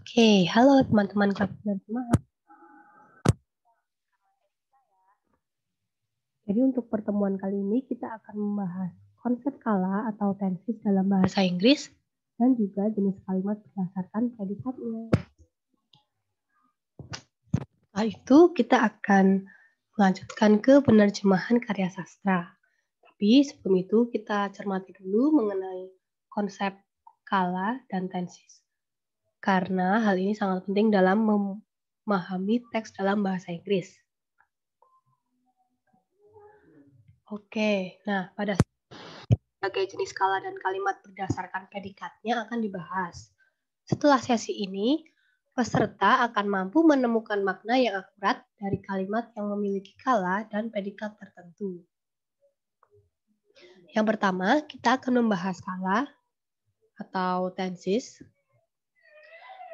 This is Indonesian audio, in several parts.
Oke, halo teman-teman kelas 9. Jadi untuk pertemuan kali ini kita akan membahas konsep kala atau tenses dalam bahasa Inggris dan juga jenis kalimat berdasarkan predikatnya. Setelah itu kita akan melanjutkan ke penerjemahan karya sastra. Tapi sebelum itu kita cermati dulu mengenai konsep kala dan tenses. Karena hal ini sangat penting dalam memahami teks dalam bahasa Inggris. Oke, nah pada berbagai jenis kala dan kalimat berdasarkan predikatnya akan dibahas. Setelah sesi ini, peserta akan mampu menemukan makna yang akurat dari kalimat yang memiliki kala dan predikat tertentu. Yang pertama, kita akan membahas kala atau tenses.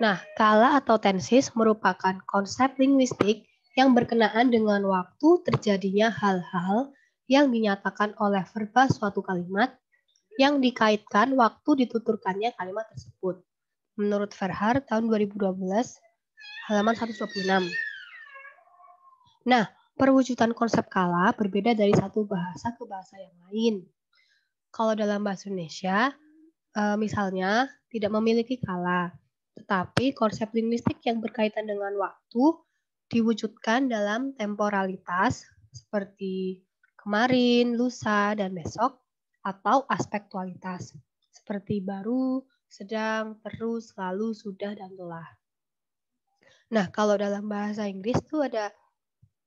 Nah, kala atau tenses merupakan konsep linguistik yang berkenaan dengan waktu terjadinya hal-hal yang dinyatakan oleh verba suatu kalimat yang dikaitkan waktu dituturkannya kalimat tersebut. Menurut Verhaar tahun 2012, halaman 126. Nah, perwujudan konsep kala berbeda dari satu bahasa ke bahasa yang lain. Kalau dalam bahasa Indonesia, misalnya tidak memiliki kala, tetapi konsep linguistik yang berkaitan dengan waktu diwujudkan dalam temporalitas seperti kemarin, lusa, dan besok, atau aspektualitas seperti baru, sedang, terus, lalu, sudah, dan telah. Nah, kalau dalam bahasa Inggris tuh ada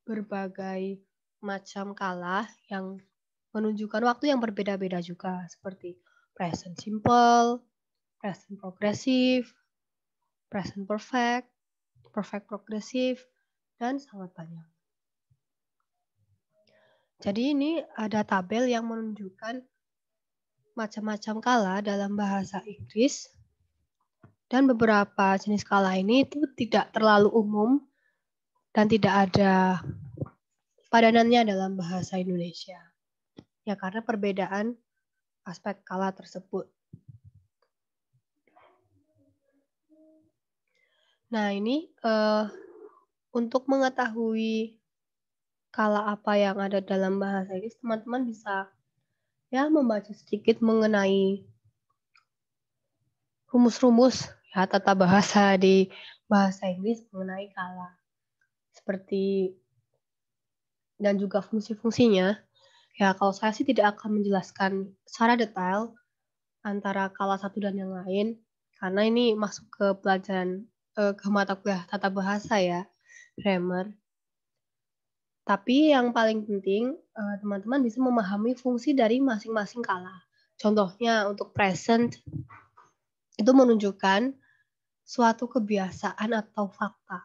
berbagai macam kala yang menunjukkan waktu yang berbeda-beda juga, seperti present simple, present progressive, present perfect, perfect progressive, dan sangat banyak. Jadi ini ada tabel yang menunjukkan macam-macam kala dalam bahasa Inggris. Dan beberapa jenis kala ini itu tidak terlalu umum dan tidak ada padanannya dalam bahasa Indonesia. Ya karena perbedaan aspek kala tersebut. Nah ini untuk mengetahui kala apa yang ada dalam bahasa Inggris, teman-teman bisa ya membaca sedikit mengenai rumus-rumus ya tata bahasa di bahasa Inggris mengenai kala. Seperti dan juga fungsi-fungsinya. Ya, kalau saya sih tidak akan menjelaskan secara detail antara kala satu dan yang lain, karena ini masuk ke pelajaran ke mata kuliah tata bahasa ya, grammar. Tapi yang paling penting, teman-teman bisa memahami fungsi dari masing-masing kala. Contohnya untuk present, itu menunjukkan suatu kebiasaan atau fakta.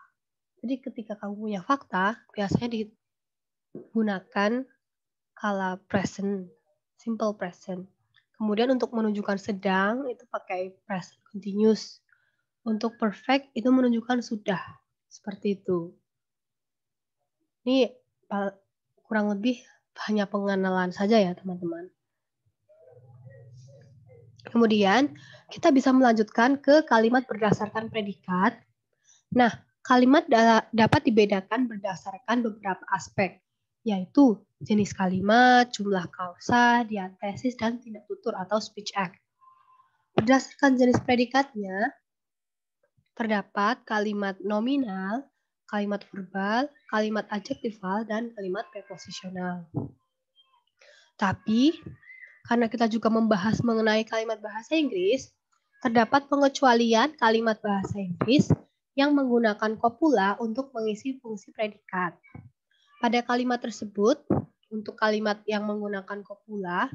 Jadi ketika kamu punya fakta, biasanya digunakan kala present, simple present. Kemudian untuk menunjukkan sedang, itu pakai present continuous. Untuk perfect, itu menunjukkan sudah. Seperti itu. Ini kurang lebih hanya pengenalan saja ya, teman-teman. Kemudian, kita bisa melanjutkan ke kalimat berdasarkan predikat. Nah, kalimat dapat dibedakan berdasarkan beberapa aspek, yaitu jenis kalimat, jumlah kausa, diatesis, dan tindak tutur atau speech act. Berdasarkan jenis predikatnya, terdapat kalimat nominal, kalimat verbal, kalimat adjektival, dan kalimat preposisional. Tapi, karena kita juga membahas mengenai kalimat bahasa Inggris, terdapat pengecualian kalimat bahasa Inggris yang menggunakan kopula untuk mengisi fungsi predikat. Pada kalimat tersebut, untuk kalimat yang menggunakan kopula,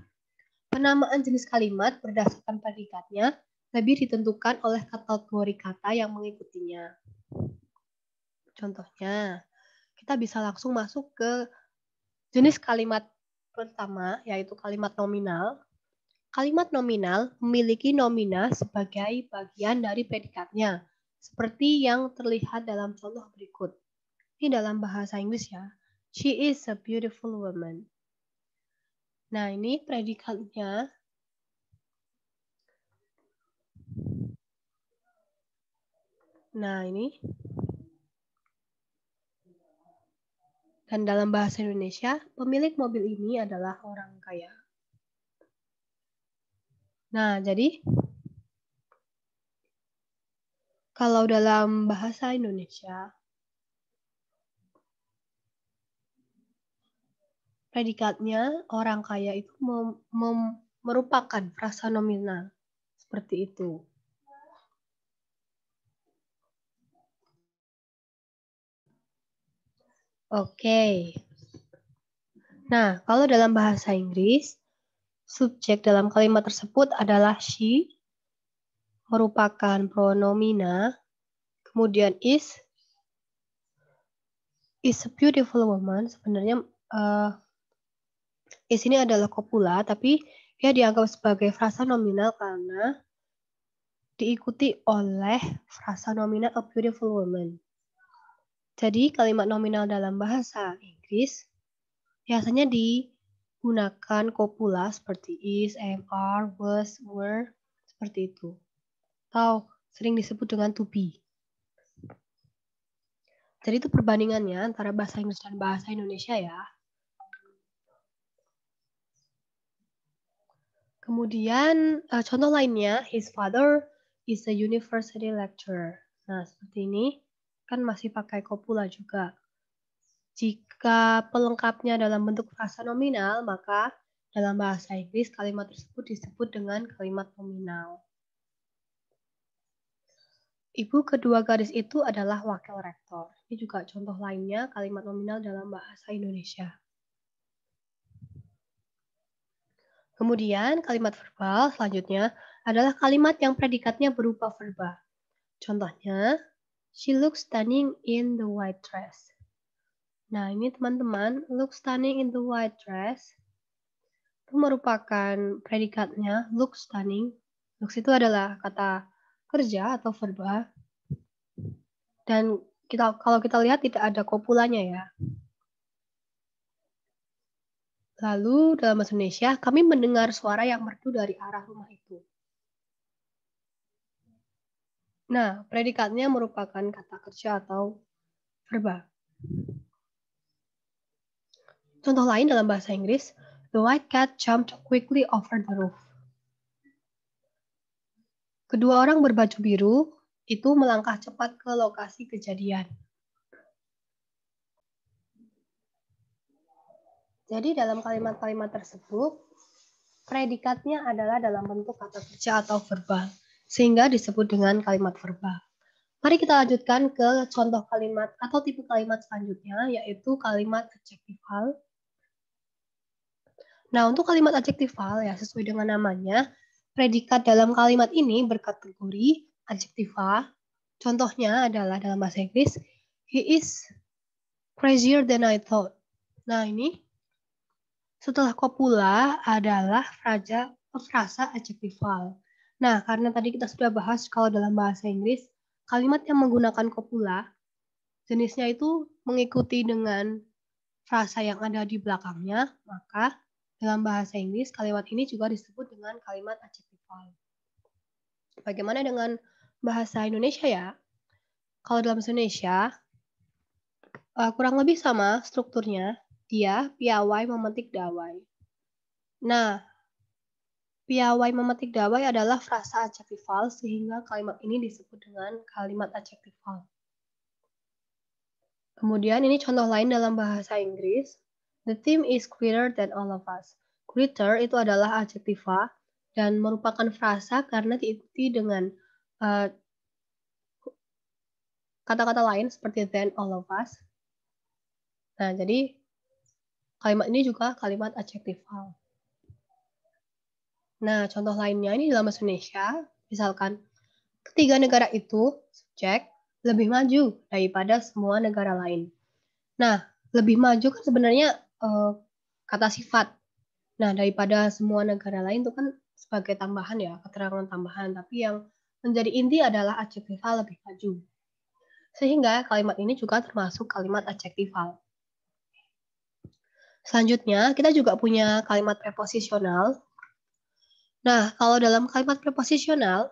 penamaan jenis kalimat berdasarkan predikatnya lebih ditentukan oleh kategori kata yang mengikutinya. Contohnya, kita bisa langsung masuk ke jenis kalimat pertama, yaitu kalimat nominal. Kalimat nominal memiliki nomina sebagai bagian dari predikatnya, seperti yang terlihat dalam contoh berikut. Ini dalam bahasa Inggris ya. She is a beautiful woman. Nah, ini predikatnya. Nah, ini. Dan dalam bahasa Indonesia, pemilik mobil ini adalah orang kaya. Nah, jadi kalau dalam bahasa Indonesia, predikatnya orang kaya itu merupakan frasa nominal. Seperti itu. Oke. Nah, kalau dalam bahasa Inggris, subjek dalam kalimat tersebut adalah she, merupakan pronomina, kemudian is a beautiful woman. Sebenarnya is ini adalah copula, tapi dia dianggap sebagai frasa nominal karena diikuti oleh frasa nominal a beautiful woman. Jadi kalimat nominal dalam bahasa Inggris biasanya digunakan copula seperti is, am, are, was, were, seperti itu. Atau sering disebut dengan to be. Jadi itu perbandingannya antara bahasa Inggris dan bahasa Indonesia ya. Kemudian contoh lainnya, his father is a university lecturer. Nah, seperti ini kan masih pakai copula juga. Jika pelengkapnya dalam bentuk frasa nominal, maka dalam bahasa Inggris kalimat tersebut disebut dengan kalimat nominal. Ibu kedua gadis itu adalah wakil rektor. Ini juga contoh lainnya kalimat nominal dalam bahasa Indonesia. Kemudian kalimat verbal selanjutnya adalah kalimat yang predikatnya berupa verba. Contohnya, she looks stunning in the white dress. Nah, ini teman-teman, look stunning in the white dress itu merupakan predikatnya look stunning. Looks itu adalah kata kerja atau verba. Dan kalau kita lihat tidak ada kopulanya ya. Lalu dalam bahasa Indonesia, kami mendengar suara yang merdu dari arah rumah itu. Nah, predikatnya merupakan kata kerja atau verba. Contoh lain dalam bahasa Inggris, the white cat jumped quickly over the roof. Kedua orang berbaju biru itu melangkah cepat ke lokasi kejadian. Jadi dalam kalimat-kalimat tersebut, predikatnya adalah dalam bentuk kata kerja atau verba, sehingga disebut dengan kalimat verba. Mari kita lanjutkan ke contoh kalimat atau tipe kalimat selanjutnya, yaitu kalimat adjektifal. Nah, untuk kalimat adjektifal ya sesuai dengan namanya, predikat dalam kalimat ini berkategori adjektiva. Contohnya adalah dalam bahasa Inggris, he is crazier than I thought. Nah, ini setelah copula adalah frasa adjektifal. Nah, karena tadi kita sudah bahas kalau dalam bahasa Inggris, kalimat yang menggunakan copula, jenisnya itu mengikuti dengan frasa yang ada di belakangnya, maka dalam bahasa Inggris, kalimat ini juga disebut dengan kalimat adjektifal. Bagaimana dengan bahasa Indonesia ya? Kalau dalam bahasa Indonesia, kurang lebih sama strukturnya. Dia piawai memetik dawai. Nah, piawai memetik dawai adalah frasa adjektifal sehingga kalimat ini disebut dengan kalimat adjektifal. Kemudian ini contoh lain dalam bahasa Inggris. The team is greater than all of us. Greater itu adalah adjektiva dan merupakan frasa karena diikuti dengan kata-kata lain seperti than all of us. Nah, jadi kalimat ini juga kalimat adjektifal. Nah, contoh lainnya ini dalam bahasa Indonesia, misalkan ketiga negara itu, subjek, lebih maju daripada semua negara lain. Nah, lebih maju kan sebenarnya kata sifat. Nah, daripada semua negara lain itu kan sebagai tambahan ya, keterangan tambahan. Tapi yang menjadi inti adalah adjektifal lebih maju. Sehingga kalimat ini juga termasuk kalimat adjektifal. Selanjutnya, kita juga punya kalimat preposisional. Nah, kalau dalam kalimat preposisional,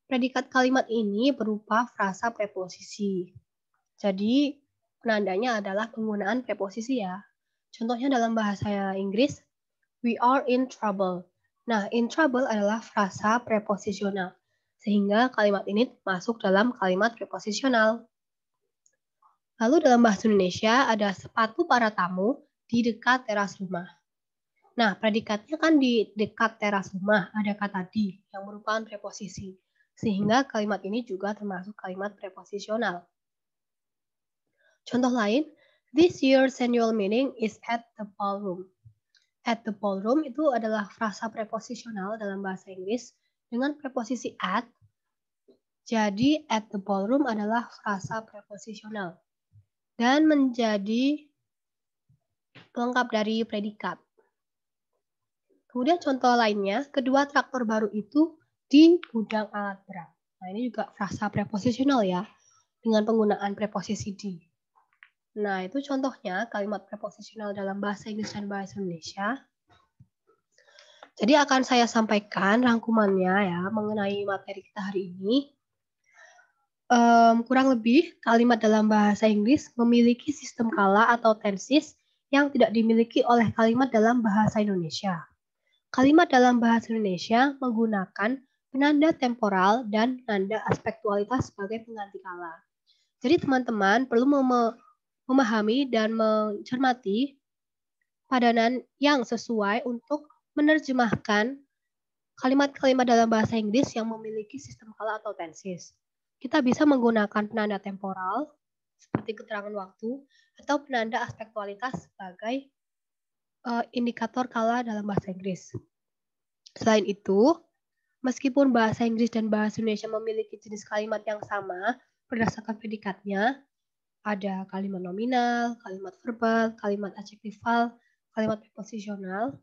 Predikat kalimat ini berupa frasa preposisi. Jadi, penandanya adalah penggunaan preposisi ya. Contohnya dalam bahasa Inggris, we are in trouble. Nah, in trouble adalah frasa preposisional, sehingga kalimat ini masuk dalam kalimat preposisional. Lalu dalam bahasa Indonesia ada sepatu para tamu di dekat teras rumah. Nah, predikatnya kan di dekat teras rumah ada kata di yang merupakan preposisi, sehingga kalimat ini juga termasuk kalimat preposisional. Contoh lain, this year's annual meeting is at the ballroom. At the ballroom itu adalah frasa preposisional dalam bahasa Inggris dengan preposisi at. Jadi at the ballroom adalah frasa preposisional dan menjadi pelengkap dari predikat. Kemudian contoh lainnya, kedua traktor baru itu di gudang alat berat. Nah, ini juga frasa preposisional ya, dengan penggunaan preposisi di. Nah, itu contohnya kalimat preposisional dalam bahasa Inggris dan bahasa Indonesia. Jadi akan saya sampaikan rangkumannya ya mengenai materi kita hari ini. Kurang lebih kalimat dalam bahasa Inggris memiliki sistem kala atau tenses yang tidak dimiliki oleh kalimat dalam bahasa Indonesia. Kalimat dalam bahasa Indonesia menggunakan penanda temporal dan penanda aspektualitas sebagai pengganti kala. Jadi teman-teman perlu memahami dan mencermati padanan yang sesuai untuk menerjemahkan kalimat-kalimat dalam bahasa Inggris yang memiliki sistem kala atau tenses. Kita bisa menggunakan penanda temporal seperti keterangan waktu atau penanda aspektualitas sebagai indikator kala dalam bahasa Inggris. Selain itu, meskipun bahasa Inggris dan bahasa Indonesia memiliki jenis kalimat yang sama berdasarkan predikatnya, ada kalimat nominal, kalimat verbal, kalimat adjektifal, kalimat preposisional,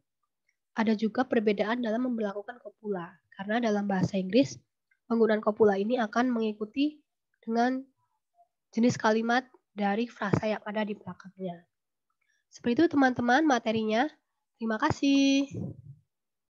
ada juga perbedaan dalam memperlakukan kopula. Karena dalam bahasa Inggris, penggunaan kopula ini akan mengikuti dengan jenis kalimat dari frasa yang ada di belakangnya. Seperti itu teman-teman materinya. Terima kasih.